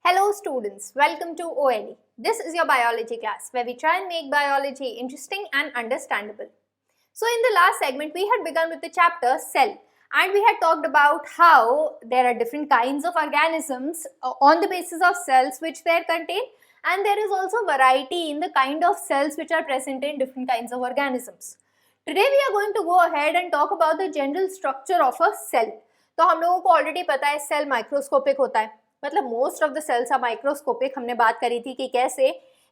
Hello students, welcome to OLE. This is your biology class where we try and make biology interesting and understandable. So in the last segment we had begun with the chapter cell and we had talked about how there are different kinds of organisms on the basis of cells which they contain, and there is also variety in the kind of cells which are present in different kinds of organisms. Today we are going to go ahead and talk about the general structure of a cell. तो हम लोगों को already पता है cell microscopic होता है, मतलब most of the cells are microscopic. हमने बात करी थी कि कैसे,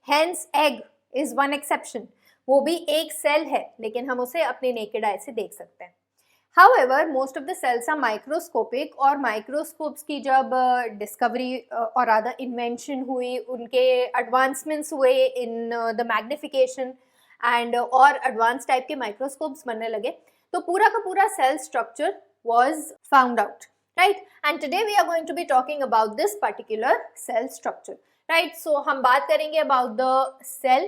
hence egg is one exception. वो भी एक सेल है लेकिन हम उसे अपने नेकेड आई से देख सकते हैं. However most of the cells are microscopic, और माइक्रोस्कोप्स की जब डिस्कवरी और अदर इन्वेंशन हुई, उनके एडवांसमेंट्स हुए इन द मैग्निफिकेशन एंड और एडवांस टाइप के माइक्रोस्कोप्स बनने लगे, तो पूरा का पूरा cell structure was found out, right? And today we are going to be talking about this particular cell structure, right? So हम बात करेंगे about the cell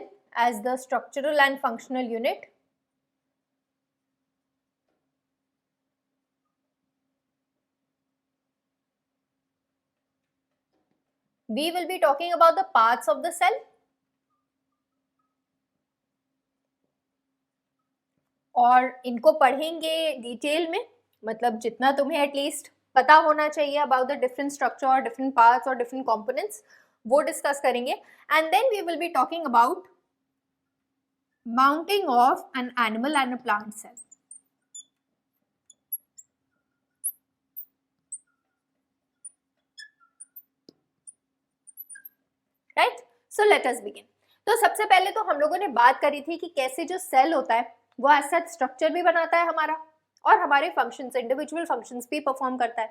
as the structural and functional unit. We will be talking about the parts of the cell. और इनको पढ़ेंगे detail में, मतलब जितना तुम्हें एटलीस्ट पता होना चाहिए अबाउट द डिफरेंट स्ट्रक्चर और डिफरेंट पार्ट्स और डिफरेंट कंपोनेंट्स, वो डिस्कस करेंगे. And then we will be talking about mounting of an animal and a plant cell. Right, so let us begin. तो सबसे पहले तो हम लोगों ने बात करी थी कि कैसे जो सेल होता है वो ऐसा स्ट्रक्चर भी बनाता है हमारा, और हमारे फंक्शंस, इंडिविजुअल फंक्शंस भी परफॉर्म करता है.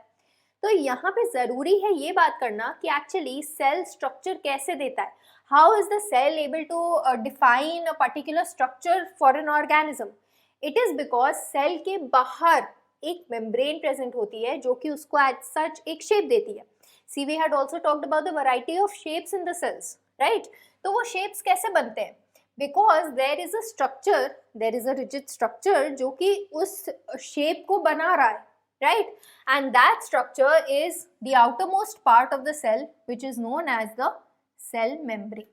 तो यहाँ पे जरूरी है ये बात करना कि एक्चुअली सेल स्ट्रक्चर कैसे देता है. How is the cell able to define a particular structure for an organism? It is because cell के बाहर एक मेम्ब्रेन प्रेजेंट होती है जो कि उसको एज सच एक शेप देती है. See we had also talked about the variety of shapes in the cells, right? तो वो शेप्स कैसे बनते हैं? Because there is a structure, there is a rigid structure जो कि उस शेप को बना रहा है, right? And that structure is the outermost part of the cell, which is known as the cell membrane.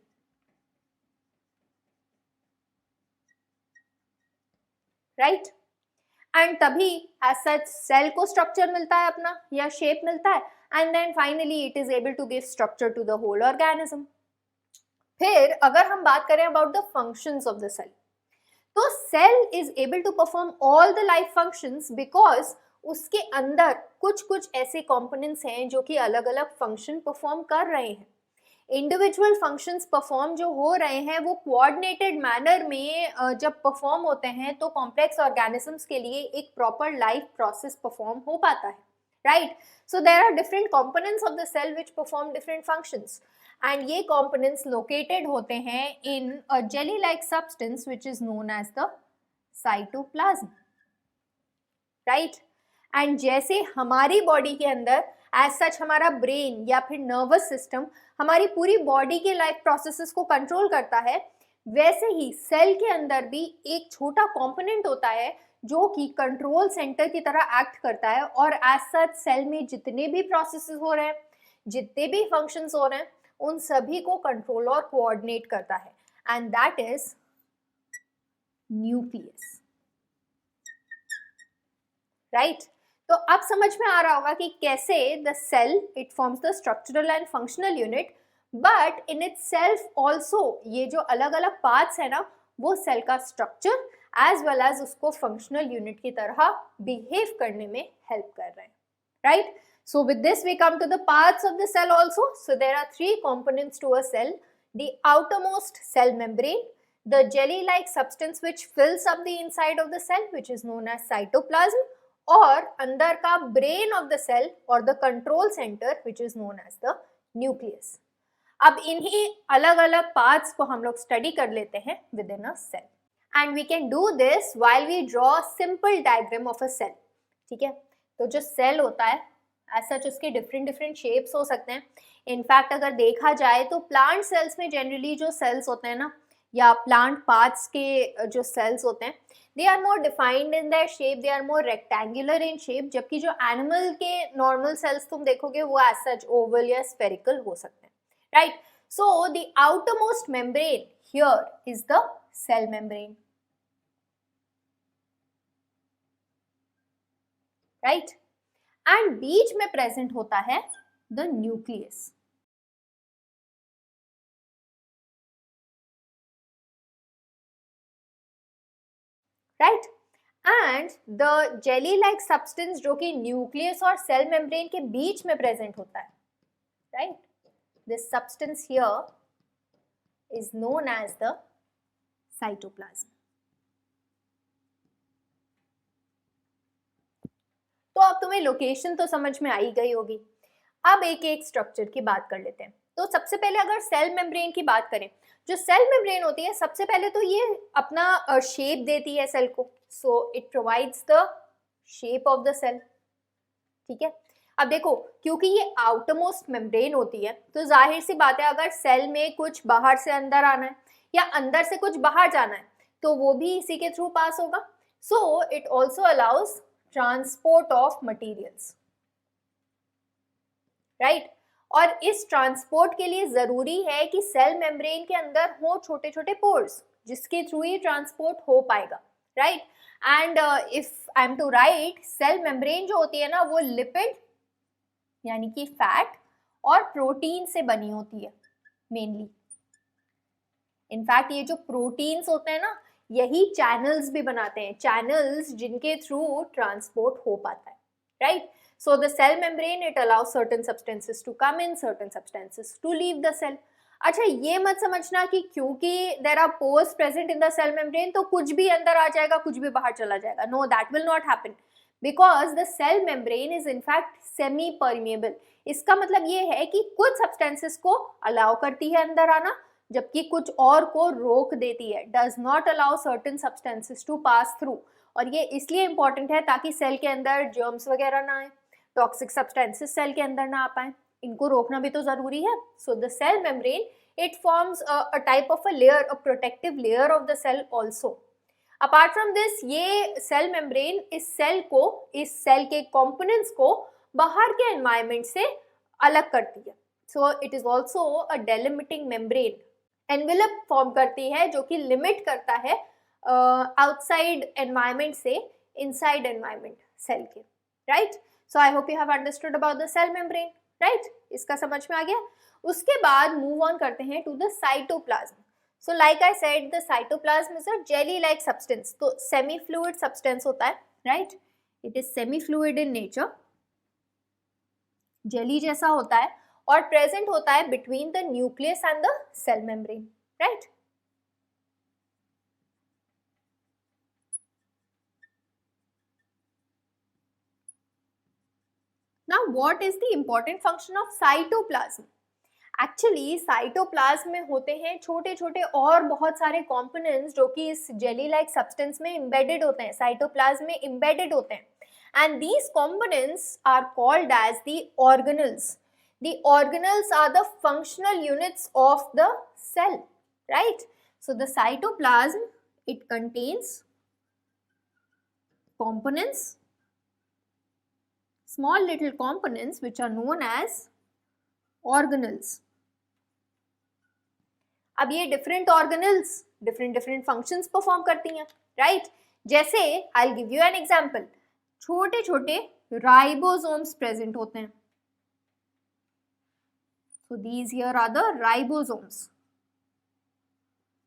Right? And तभी as such cell को structure मिलता है अपना या shape मिलता है, and then finally it is able to give structure to the whole organism. फिर अगर हम बात करें about the functions of the cell, तो cell is able to perform all the life functions because उसके अंदर कुछ ऐसे कंपोनेंट्स हैं जो कि अलग अलग फंक्शन परफॉर्म कर रहे हैं. इंडिविजुअल फंक्शंस परफॉर्म जो हो रहे हैं वो कोऑर्डिनेटेड मैनर में जब परफॉर्म होते हैं तो कॉम्प्लेक्स ऑर्गेनिजम्स के लिए एक प्रॉपर लाइफ प्रोसेस परफॉर्म हो पाता है, right? So there are different components of the cell which perform different functions, and ये कंपोनेंट्स लोकेटेड होते हैं in a jelly like substance which is known as the cytoplasm, right? And जैसे हमारी body के अंदर एज सच हमारा brain या फिर नर्वस सिस्टम हमारी पूरी बॉडी के लाइफ प्रोसेसेस को कंट्रोल करता है, वैसे ही सेल के अंदर भी एक छोटा कंपोनेंट होता है जो कि कंट्रोल सेंटर की तरह एक्ट करता है, और एज सच सेल में जितने भी प्रोसेसेस हो रहे हैं, जितने भी फंक्शंस हो रहे हैं, उन सभी को कंट्रोल और कोऑर्डिनेट करता है, and that is nucleus, right? तो अब समझ में आ रहा होगा कि कैसे the cell it forms the structural and functional unit, but in itself also ये जो अलग अलग पार्ट्स है ना, वो सेल का स्ट्रक्चर एज वेल एज उसको फंक्शनल यूनिट की तरह बिहेव करने में हेल्प कर रहे हैं, right? So with this we come to the parts of the cell also. So there are 3 components to a cell: the outermost cell membrane, the jelly like substance which fills up the inside of the cell which is known as cytoplasm, और अंदर का brain of the cell और the control centre which is known as the nucleus. अब इन्हीं अलग अलग parts को हम लोग स्टडी कर लेते हैं with in a cell, and we can do this while we draw simple diagram of a cell. ठीक है, तो जो सेल होता है एज सच उसके डिफरेंट शेप्स हो सकते हैं. इनफैक्ट अगर देखा जाए तो प्लांट सेल्स में जनरली जो सेल्स होते हैं ना, या प्लांट पार्ट्स के जो सेल्स होते हैं, they are more defined in their shape, they are more rectangular in shape, जबकि जो एनिमल के नॉर्मल सेल्स तुम देखोगे वो एज सच ओवल या स्फेरिकल हो सकते हैं, right. So the outermost membrane here is the cell membrane, right. And बीच में प्रेजेंट होता है the nucleus, right. And the jelly like substance जो कि न्यूक्लियस और सेल मेम्ब्रेन के बीच में प्रेजेंट होता है, right, this substance here is known as the cytoplasm. तो अब तुम्हें लोकेशन तो समझ में आई गई होगी. अब एक एक स्ट्रक्चर की बात कर लेते हैं. तो सबसे पहले अगर सेल मेम्ब्रेन की बात करें, जो सेल मेम्ब्रेन होती है सबसे पहले तो ये अपना शेप देती है सेल को. So it provides the shape of the cell, ठीक है. अब देखो, क्योंकि ये आउटरमोस्ट मेम्ब्रेन होती है तो जाहिर सी बात है अगर सेल में कुछ बाहर से अंदर आना है या अंदर से कुछ बाहर जाना है तो वो भी इसी के थ्रू पास होगा. So it also allows transport of materials, right. और इस ट्रांसपोर्ट के लिए जरूरी है कि सेल मेम्ब्रेन के अंदर हो छोटे छोटे पोर्स जिसके थ्रू ये ट्रांसपोर्ट हो पाएगा, right. And if I am to write, cell membrane जो होती है ना वो लिपिड यानी कि फैट और प्रोटीन से बनी होती है मेनली. इनफैक्ट ये जो प्रोटीन्स होते हैं ना यही चैनल्स भी बनाते हैं, चैनल्स जिनके थ्रू ट्रांसपोर्ट हो पाता है, right. So the cell membrane, it allows certain substances to come in, certain substances to leave the cell. अच्छा, ये मत समझना कि क्योंकि there are pores present in the cell membrane तो कुछ भी अंदर आ जाएगा कुछ भी बाहर चला जाएगा. No, that will not happen because the cell membrane is in fact semi permeable. इसका मतलब ये है कि कुछ substances को allow करती है अंदर आना जबकि कुछ और को रोक देती है, does not allow certain substances to pass through. और ये इसलिए इंपॉर्टेंट है ताकि सेल के अंदर जर्म्स वगैरह ना आए, टॉक्सिक सब्सटेंसेस सेल के अंदर ना आ पाए, इनको रोकना भी तो जरूरी है. So the cell membrane it forms a type of a layer, a protective layer of the cell also. Apart from this ये सेल मेम्ब्रेन इस सेल के कंपोनेंट्स को बाहर के एनवायरनमेंट से अलग करती है. So it is also a delimiting membrane, envelope form करती है जो कि लिमिट करता है आउटसाइड एनवायरनमेंट से इनसाइड एनवायरनमेंट सेल के, right. So I hope you have understood about the cell membrane, right? इसका समझ में आ गया. उसके बाद move on करते हैं to the cytoplasm. So like I said, the cytoplasm is a jelly-like substance. तो semi-fluid substance होता है, right? It is semi-fluid in nature. jelly जैसा होता है और present होता है between the nucleus and the cell membrane, right? Now, what is the important function of cytoplasm? Actually cytoplasm में होते हैं छोटे छोटे और बहुत सारे कंपोनेंट्स जो कि इस जेली लाइक सब्सटेंस में एम्बेडेड होते हैं, साइटोप्लाज्म में एम्बेडेड होते हैं. And these components are called as the organelles. The organelles are the functional units of the cell, right. So the cytoplasm it contains components, small little components which are known as organelles. अब ये different organelles different different functions perform करती हैं, right. जैसे I will give you an example, छोटे छोटे ribosomes present होते हैं. So these here are the ribosomes.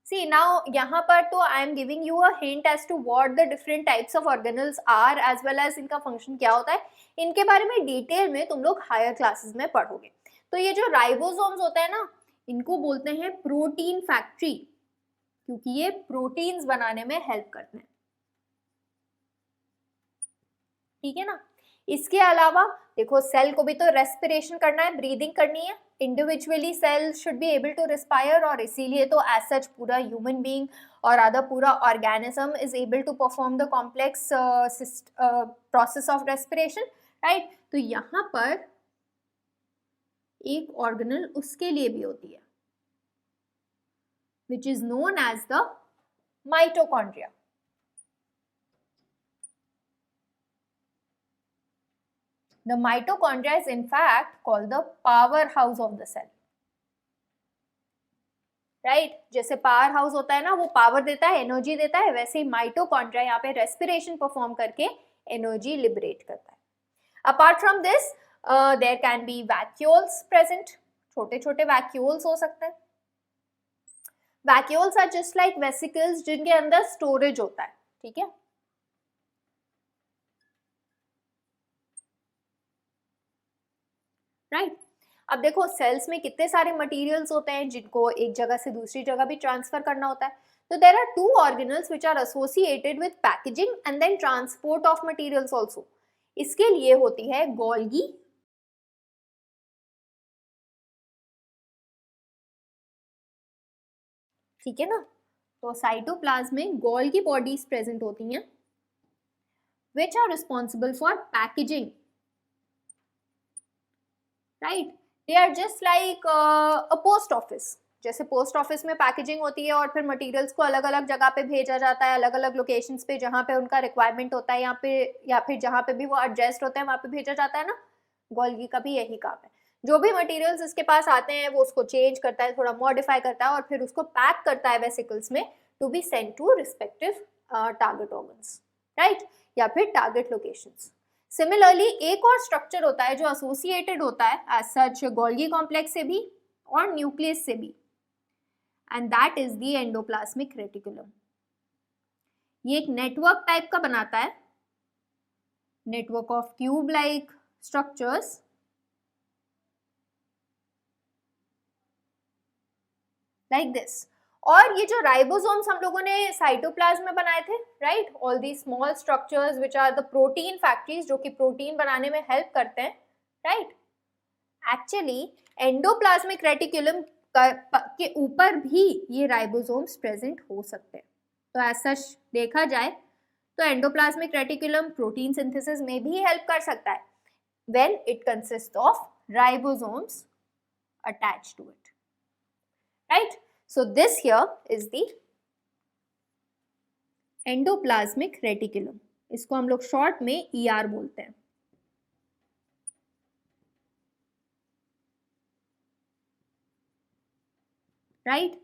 See now यहाँ पर तो I am giving you a hint as to what the different types of organelles are as well as इनका function क्या होता है. इनके बारे में डिटेल में तुम लोग हायर क्लासेस में पढ़ोगे. तो ये जो राइबोसोम्स होते हैं ना इनको बोलते हैं प्रोटीन फैक्ट्री क्योंकि ये प्रोटीन्स बनाने में हेल्प करते हैं, ठीक है ना. इसके अलावा देखो सेल को भी तो रेस्पिरेशन करना है, ब्रीदिंग करनी है. Individually cell should be able to respire और इसीलिए तो एज सच पूरा ह्यूमन बीइंग और अदर पूरा organism is able to perform the complex process of respiration, right. तो यहाँ पर एक ऑर्गेनल उसके लिए भी होती है. which is known as the mitochondria. The mitochondria is in fact called the powerhouse of the cell. Right जैसे पावर हाउस होता है ना, वो पावर देता है, एनर्जी देता है, वैसे ही माइटोकॉन्ड्रिया यहाँ पे रेस्पिरेशन परफॉर्म करके एनर्जी लिबरेट करता है. Apart from this there can be vacuoles present. छोटे छोटे वैक्यूल्स हो सकते हैं. Vacuoles are just like vesicles जिनके अंदर स्टोरेज होता है. ठीक है, राइट. अब देखो सेल्स में कितने सारे मटेरियल्स होते हैं जिनको एक जगह से दूसरी जगह भी ट्रांसफर करना होता है. तो there are two organelles which are associated with packaging and then transport of materials also. इसके लिए होती है गोल्गी, ठीक है ना. तो साइटोप्लाज्म में गोल्गी बॉडीज प्रेजेंट होती हैं which are responsible for packaging. Right, they are just like a post office. जैसे पोस्ट ऑफिस में पैकेजिंग होती है और फिर मटेरियल्स को अलग अलग जगह पे भेजा जाता है, अलग अलग लोकेशंस पे जहाँ पे उनका रिक्वायरमेंट होता है, यहाँ पे या फिर जहाँ पे भी वो एडजस्ट होते हैं वहाँ पे भेजा जाता है ना. गोल्गी का भी यही काम है. जो भी मटेरियल्स इसके पास आते हैं वो उसको चेंज करता है, थोड़ा मॉडिफाई करता है और फिर उसको पैक करता है वेसिकल्स में to be sent to respective target organs, right, या फिर टारगेट लोकेशंस. सिमिलरली एक और स्ट्रक्चर होता है जो एसोसिएटेड होता है एज सच गोल्गी कॉम्प्लेक्स से भी और न्यूक्लियस से भी, and that is the endoplasmic reticulum. ये एक नेटवर्क टाइप का बनाता है, network of tube like structures like this. और ये जो राइबोसोम्स हम लोगों ने साइटोप्लाज्म में बनाए थे, right, all the small structures which are the protein factories जो कि प्रोटीन बनाने में हेल्प करते हैं, राइट. एक्चुअली एंडोप्लाज्मिक रेटिकुलम के ऊपर भी ये राइबोसोम्स प्रेजेंट हो सकते हैं. तो एज सच देखा जाए तो एंडोप्लाज्मिक रेटिकुलम प्रोटीन सिंथेसिस में भी हेल्प कर सकता है when it consist of ribosomes attached to it, right. So this here is the endoplasmic reticulum. इसको हम लोग शॉर्ट में ER बोलते हैं, राइट.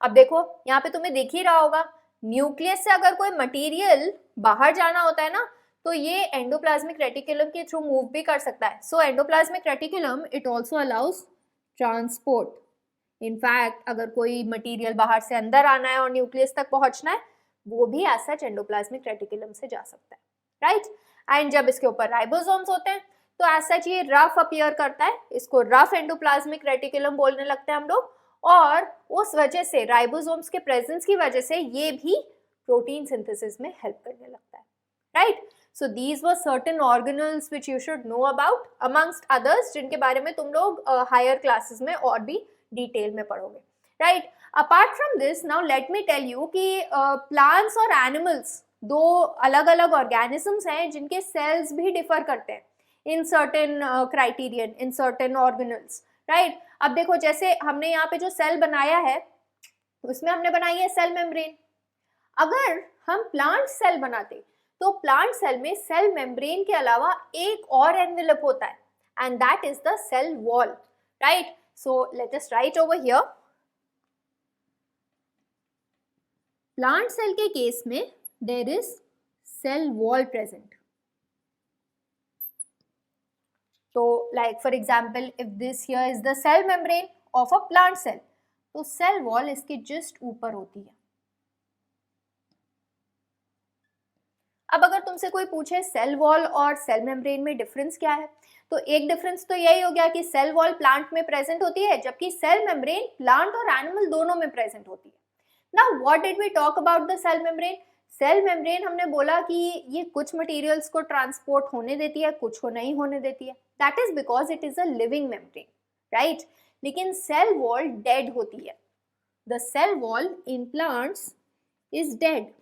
अब देखो यहाँ पे तुम्हें दिख ही रहा होगा, न्यूक्लियस से अगर कोई मटेरियल बाहर जाना होता है ना तो ये एंडोप्लाज्मिक रेटिकुलम के थ्रू मूव भी कर सकता है. So endoplasmic reticulum it also allows transport. In fact अगर कोई मटेरियल बाहर से अंदर आना है और न्यूक्लियस तक पहुंचना है वो भी एज सच एंडोप्लाज्मिक रेटिकुलम से जा सकता है, राइट. एंड जब इसके ऊपर राइबोसोम्स होते हैं तो एज सच ये रफ अपीयर करता है, इसको रफ एंडोप्लाज्मिक रेटिकुलम बोलने लगते हैं हम लोग. और उस वजह से राइबोसोम्स के प्रेजेंस की वजह से ये भी प्रोटीन सिंथेसिस में हेल्प करने लगता है, right. So these were certain organelles which you should know about amongst others जिनके बारे में तुम लोग हायर क्लासेस में और भी डिटेल में पढ़ोगे, right. Apart from this now let me tell you कि प्लांट्स और एनिमल्स दो अलग अलग ऑर्गेनिजम्स हैं जिनके सेल्स भी डिफर करते हैं in certain criterion, in certain organelles, right. अब देखो जैसे हमने यहाँ पे जो सेल बनाया है उसमें हमने बनाई है सेल मेम्ब्रेन. अगर हम प्लांट सेल बनाते तो प्लांट सेल में सेल मेम्ब्रेन के अलावा एक और एनवेलप होता है and that is the cell wall, right. So let us write over here. Plant cell के केस में there is cell wall present. तो like for example if this here is the cell membrane of a plant cell, तो cell wall इसके just ऊपर होती है. अब अगर तुमसे कोई पूछे सेल वॉल और सेल मेम्ब्रेन में डिफरेंस क्या है, तो एक डिफरेंस तो यही हो गया कि सेल वॉल प्लांट में प्रेजेंट होती है जबकि सेल मेम्ब्रेन प्लांट और एनिमल दोनों में प्रेजेंट होती है. Now what did we talk about the cell membrane? Cell membrane हमने बोला कि ये कुछ मटेरियल्स को ट्रांसपोर्ट होने देती है, कुछ को नहीं होने देती है. That is because it is a living membrane, right. लेकिन सेल वॉल डेड होती है. The cell wall in plants is dead.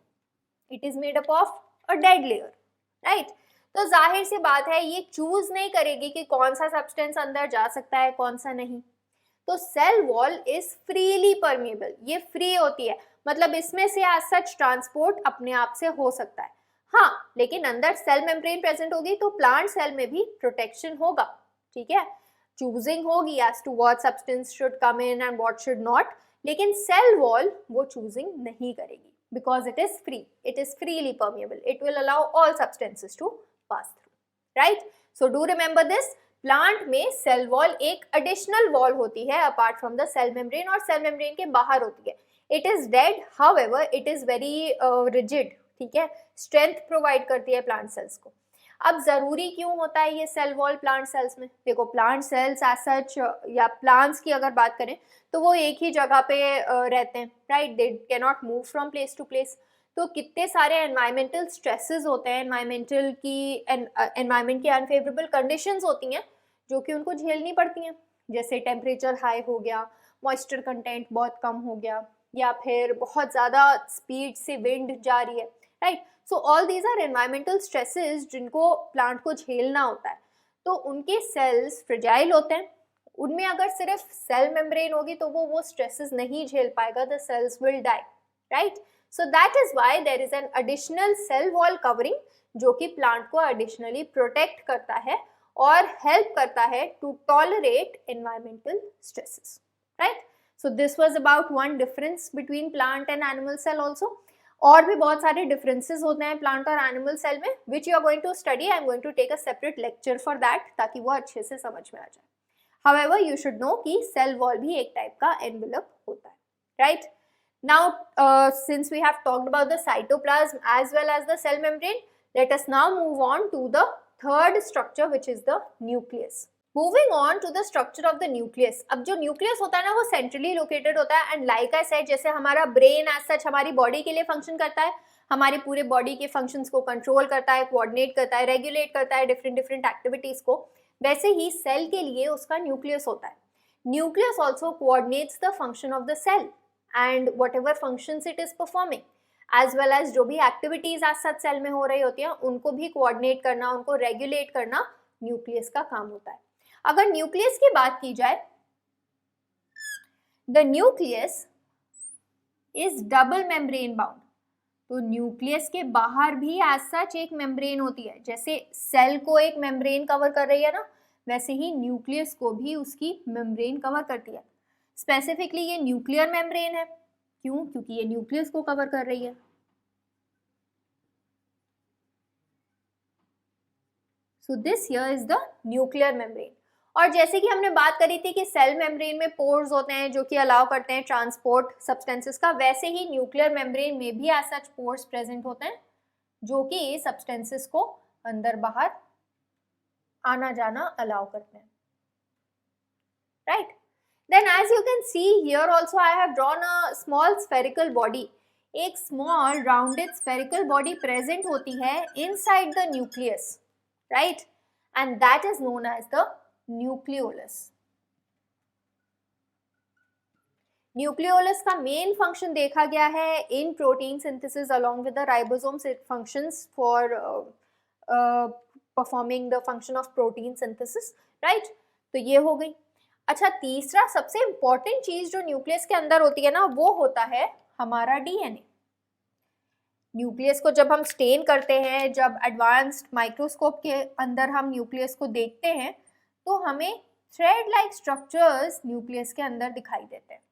It is made up of a dead layer, right. तो जाहिर सी बात है ये चूज नहीं करेगी कि कौन सा सब्सटेंस अंदर जा सकता है कौन सा नहीं. तो cell wall is freely permeable, ये फ्री होती है, मतलब इसमें से एज सच ट्रांसपोर्ट अपने आप से हो सकता है। हाँ, लेकिन अंदर सेल मेम्ब्रेन प्रेजेंट होगी तो प्लांट सेल में भी प्रोटेक्शन होगा, ठीक है, चूजिंग होगी as to what substance should come in and what should not, लेकिन सेल वॉल वो चूजिंग नहीं करेगी because it is free, it is freely permeable, it will allow all substances to pass through, right? So do remember this, plant में cell wall एक additional wall होती है apart from the cell membrane, और cell membrane के बाहर होती है। It is dead, however it is very rigid, ठीक है, स्ट्रेंथ प्रोवाइड करती है प्लांट सेल्स को। अब जरूरी क्यों होता है ये सेल वॉल प्लांट सेल्स में? देखो, प्लांट सेल्स एज सच या प्लांट्स की अगर बात करें तो वो एक ही जगह पे रहते हैं, right, they can not move from place to place. तो कितने सारे एनवायरमेंटल स्ट्रेसेस होते हैं, एनवायरमेंट की अनफेवरेबल कंडीशंस होती हैं जो कि उनको झेलनी पड़ती हैं, जैसे टेम्परेचर हाई हो गया, मॉइस्चर कंटेंट बहुत कम हो गया, या फिर बहुत ज़्यादा स्पीड से विंड जा रही है, right. So all these are environmental stresses जिनको प्लांट को झेलना होता है। तो उनके सेल्स फ्रेजाइल होते हैं, उनमें अगर सिर्फ सेल मेम्ब्रेन होगी तो वो स्ट्रेसेस नहीं झेल पाएगा, the cells will die, right. So that is why there is an additional cell wall covering जो कि प्लांट को एडिशनली प्रोटेक्ट करता है और हेल्प करता है to tolerate environmental stresses, right. So this was about one difference between plant and animal cell also. और भी बहुत सारे डिफरेंसेस होते हैं प्लांट और एनिमल सेल में, which you are going to study, I am going to take a separate lecture for that, ताकि वो अच्छे से समझ में आ जाए। However, you should know कि cell wall भी एक टाइप का envelope होता है, right? Now, since we have talked about the cytoplasm as well as the cell membrane, let us now move on to the third structure, which is the nucleus. Moving on to the structure of the nucleus. अब जो nucleus होता है ना, वो centrally located होता है, and like I said, जैसे हमारा brain as such हमारी body के लिए function करता है, हमारी पूरे body के functions को control करता है, coordinate करता है, regulate करता है different activities को, वैसे ही सेल के लिए उसका न्यूक्लियस होता है। Nucleus also coordinates the function of the cell and whatever functions it is performing, as well as जो भी एक्टिविटीज आज सच सेल में हो रही होती हैं उनको भी कोऑर्डिनेट करना, उनको रेगुलेट करना न्यूक्लियस का काम होता है। अगर न्यूक्लियस की बात की जाए, the nucleus is double membrane bound. तो न्यूक्लियस के बाहर भी एज सच एक मेम्ब्रेन होती है, जैसे सेल को एक मेम्ब्रेन कवर कर रही है ना, वैसे ही न्यूक्लियस को भी उसकी मेम्ब्रेन कवर करती है। स्पेसिफिकली ये न्यूक्लियर मेम्ब्रेन है, क्यों? क्योंकि ये न्यूक्लियस को कवर कर रही है। So this here is the nuclear membrane. और जैसे कि हमने बात करी थी कि सेल मेम्ब्रेन में पोर्स होते हैं जो कि अलाउ करते हैं ट्रांसपोर्ट सब्सटेंसेस का, वैसे ही न्यूक्लियर मेम्ब्रेन में भी एज सच पोर्स प्रेजेंट होते हैं जो कि सब्सटेंसेस को अंदर बाहर आना जाना अलाउ करते हैं, right. Then as you can see here also I have drawn a small spherical body. एक small rounded spherical body present होती है inside the nucleus, right, and that is known as the nucleolus. Nucleolus का main function देखा गया है in protein synthesis along with the ribosomes, it functions for performing the function of protein synthesis, right. तो ये हो गई। अच्छा, तीसरा सबसे इंपॉर्टेंट चीज जो न्यूक्लियस के अंदर होती है ना, वो होता है हमारा डीएनए। न्यूक्लियस को जब हम स्टेन करते हैं, जब एडवांस्ड माइक्रोस्कोप के अंदर हम न्यूक्लियस को देखते हैं, तो हमें थ्रेड लाइक स्ट्रक्चर्स न्यूक्लियस के अंदर दिखाई देते हैं,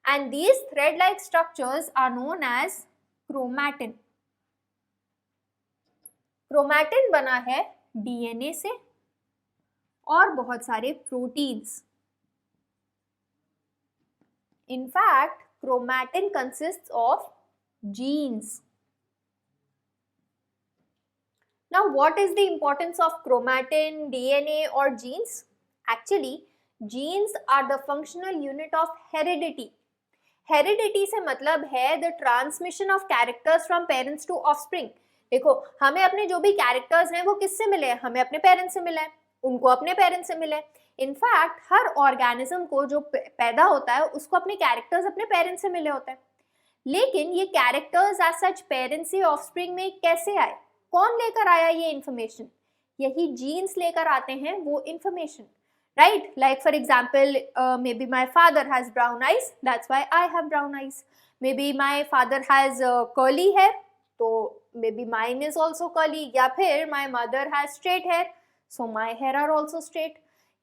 and these thread like structures are known as chromatin. Chromatin बना है डीएनए से और बहुत सारे proteins. In fact, chromatin consists of genes. Now, what is the importance of chromatin, DNA or genes? Actually, genes are the functional unit of heredity. Heredity से मतलब है the transmission of characters from parents to offspring. देखो, हमें अपने जो भी characters हैं वो किससे मिले हैं? हमें अपने पेरेंट्स से मिला है, उनको अपने पेरेंट्स से मिले। इनफैक्ट हर ऑर्गेनिज्म को जो पैदा होता है उसको अपने कैरेक्टर्स अपने पेरेंट्स से मिले होते हैं, लेकिन ये कैरेक्टर्स एज सच पेरेंट्स से ऑफस्प्रिंग में कैसे आए? कौन लेकर आया ये इंफॉर्मेशन? यही जीन्स लेकर आते हैं वो information. right? Like for example, maybe my father has brown eyes, that's why I have brown eyes. Maybe my father has curly hair, so maybe mine is also curly. या फिर my mother has straight hair, so my hair are also straight.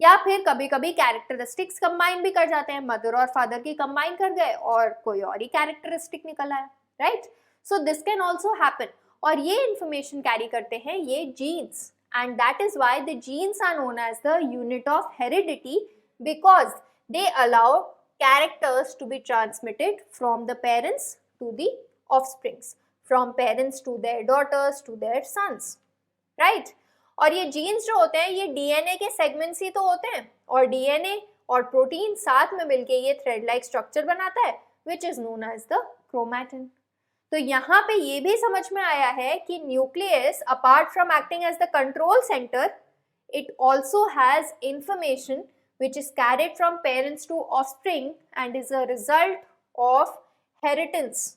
या फिर कभी कभी characteristics combine भी कर जाते हैं, मदर और फादर की कंबाइन कर गए और कोई और ही कैरेक्टरिस्टिक निकल आया, right? So this can also happen, और ये इंफॉर्मेशन कैरी करते हैं ये jeans, and that is why the genes are known as the unit of heredity, because they allow characters to be transmitted from the parents to the offsprings, from parents to their daughters to their sons, right? और ये jeans जो होते हैं ये DNA के segments ही तो होते हैं, और डीएनए और प्रोटीन साथ में मिलके ये थ्रेड लाइक स्ट्रक्चर बनाता है which is known as the chromatin. तो यहाँ पे ये भी समझ में आया है कि nucleus apart from acting as the control centre, it also has information which is carried from parents to offspring and is a result of heritance.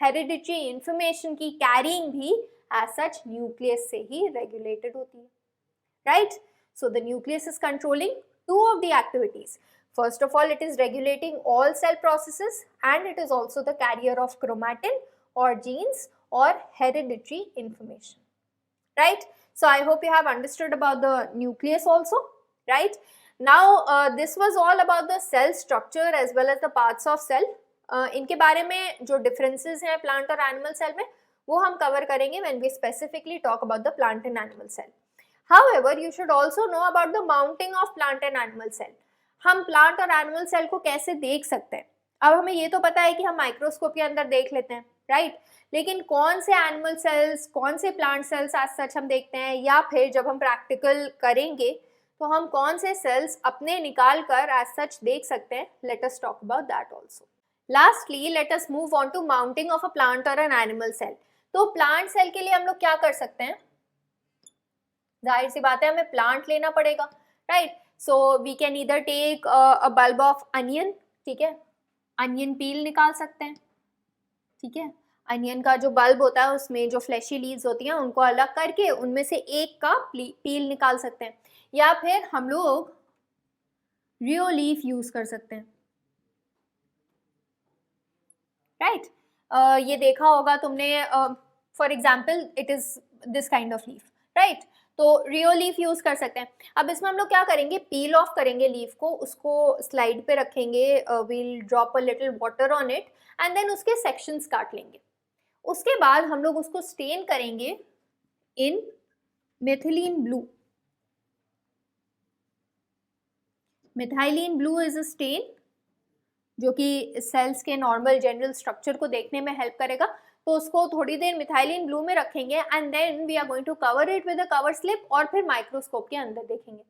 Hereditary information की कैरिंग भी एज सच न्यूक्लियस से ही regulated होती है, right? So the nucleus is controlling two of the activities. First of all, it is regulating all cell processes, and it is also the carrier of chromatin or genes or hereditary information, right? So I hope you have understood about the nucleus also, right? Now this was all about the cell structure as well as the parts of cell. इनके बारे में जो differences हैं plant और animal cell में वो हम cover करेंगे when we specifically talk about the plant and animal cell. However, you should also know about the mounting of plant and animal cell. हम plant और animal cell को कैसे देख सकते हैं? अब हमें ये तो पता है कि हम माइक्रोस्कोप के अंदर देख लेते हैं, राइट? लेकिन कौन से एनिमल सेल्स, कौन से प्लांट सेल्स एज सच हम देखते हैं, या फिर जब हम प्रैक्टिकल करेंगे तो हम कौन से सेल्स अपने निकाल कर एज सच देख सकते हैं? Let us talk about that also. Lastly let us move on to mounting of a plant और एन एनिमल सेल. तो प्लांट सेल के लिए हम लोग क्या कर सकते हैं? जाहिर सी बात है हमें प्लांट लेना पड़ेगा, right? So we can either take a bulb of onion, ठीक है? अनियन पील निकाल सकते हैं, ठीक है? अनियन का जो बल्ब होता है उसमें जो फ्लैशी लीव्स होती हैं उनको अलग करके उनमें से एक का पील निकाल सकते हैं, या फिर हम लोग रियो लीफ यूज कर सकते हैं, राइट? ये देखा होगा तुमने, for example it is this kind of leaf, right? तो रियो लीफ यूज कर सकते हैं. अब इसमें हम लोग क्या करेंगे? पील ऑफ करेंगे लीफ को, उसको स्लाइड पे रखेंगे, we'll drop a little water on it and then उसके सेक्शंस काट लेंगे. उसके बाद हम लोग उसको स्टेन करेंगे in methylene blue. Methylene blue is a stain जो कि सेल्स के नॉर्मल जनरल स्ट्रक्चर को देखने में हेल्प करेगा. तो उसको थोड़ी देर मिथाइलिन ब्लू में रखेंगे and then we are going to cover it with a cover slip, और फिर माइक्रोस्कोप के अंदर देखेंगे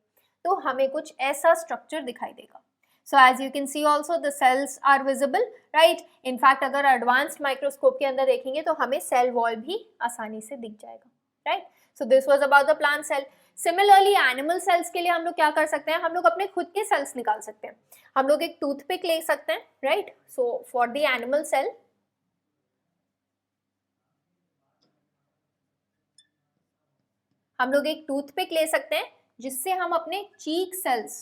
तो हमें कुछ ऐसा स्ट्रक्चर दिखाई देगा. So as you can see also the cells are visible, right? In fact अगर एडवांस्ड माइक्रोस्कोप के अंदर देखेंगे तो हमें सेल वॉल भी आसानी से दिख जाएगा, right? So this was about the plant cell. Similarly animal cells के लिए हम लोग क्या कर सकते हैं? हम लोग अपने खुद के सेल्स निकाल सकते हैं. हम लोग एक टूथपिक ले सकते हैं, right? So for the animal cell हम लोग एक टूथपिक ले सकते हैं जिससे हम अपने चीक सेल्स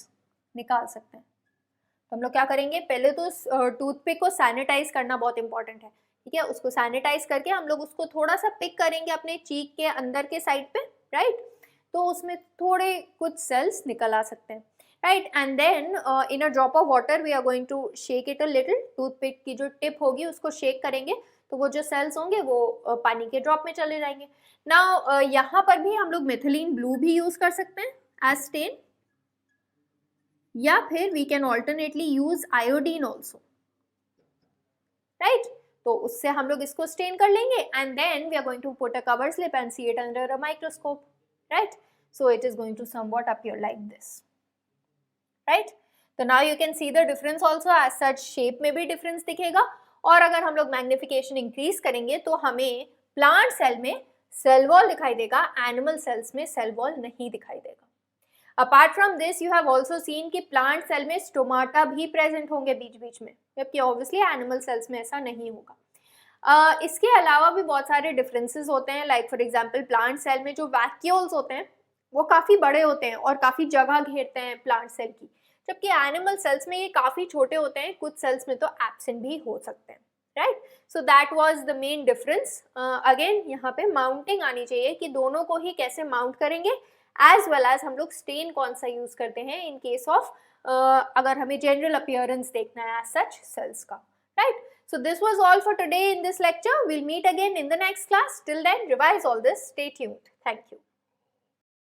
निकाल सकते हैं. तो हम लोग क्या करेंगे? पहले तो टूथपिक को सैनिटाइज करना बहुत इंपॉर्टेंट है, ठीक है? उसको सैनिटाइज करके हम लोग उसको थोड़ा सा पिक करेंगे अपने चीक के अंदर के साइड पे, राइट? तो उसमें थोड़े कुछ सेल्स निकल आ सकते हैं, right? And then in a drop of water we are going to shake it a little. Toothpick की जो टिप होगी उसको शेक करेंगे तो वो जो सेल्स होंगे वो पानी के ड्रॉप में चले जाएंगे. नाउ यहाँ पर भी हम लोग मेथिलीन ब्लू भी यूज कर सकते हैं एज स्टेन, या फिर we can alternately use iodine also, right? तो उससे हम लोग इसको स्टेन कर लेंगे and then we are going to put a cover slip and see it under a microscope, right? So it is going to somewhat appear like this, right? तो now you can see the difference also. As such shape में भी difference दिखेगा, और अगर हम लोग magnification increase करेंगे तो हमें प्लांट सेल में सेल वॉल दिखाई देगा, एनिमल सेल्स में सेल वॉल नहीं दिखाई देगा. Apart from this you have also seen कि प्लांट सेल में स्टोमाटा भी प्रेजेंट होंगे बीच बीच में, जबकि ऑब्वियसली एनिमल सेल्स में ऐसा नहीं होगा. इसके अलावा भी बहुत सारे डिफरेंसेस होते हैं. Like for example plant cell में जो वैक्यूल्स होते हैं वो काफ़ी बड़े होते हैं और काफ़ी जगह घेरते हैं प्लांट सेल की, जबकि एनिमल सेल्स में ये काफ़ी छोटे होते हैं, कुछ सेल्स में तो एब्सेंट भी हो सकते हैं, right. So that was the main difference. Again यहाँ पे माउंटिंग आनी चाहिए कि दोनों को ही कैसे माउंट करेंगे, एज वेल एज हम लोग स्टेन कौन सा यूज करते हैं इन केस ऑफ अगर हमें जनरल अपीयरेंस देखना है एज सच सेल्स का, right? So this was all for today in this lecture. We'll meet again in the next class. Till then, revise all this. Stay tuned. Thank you.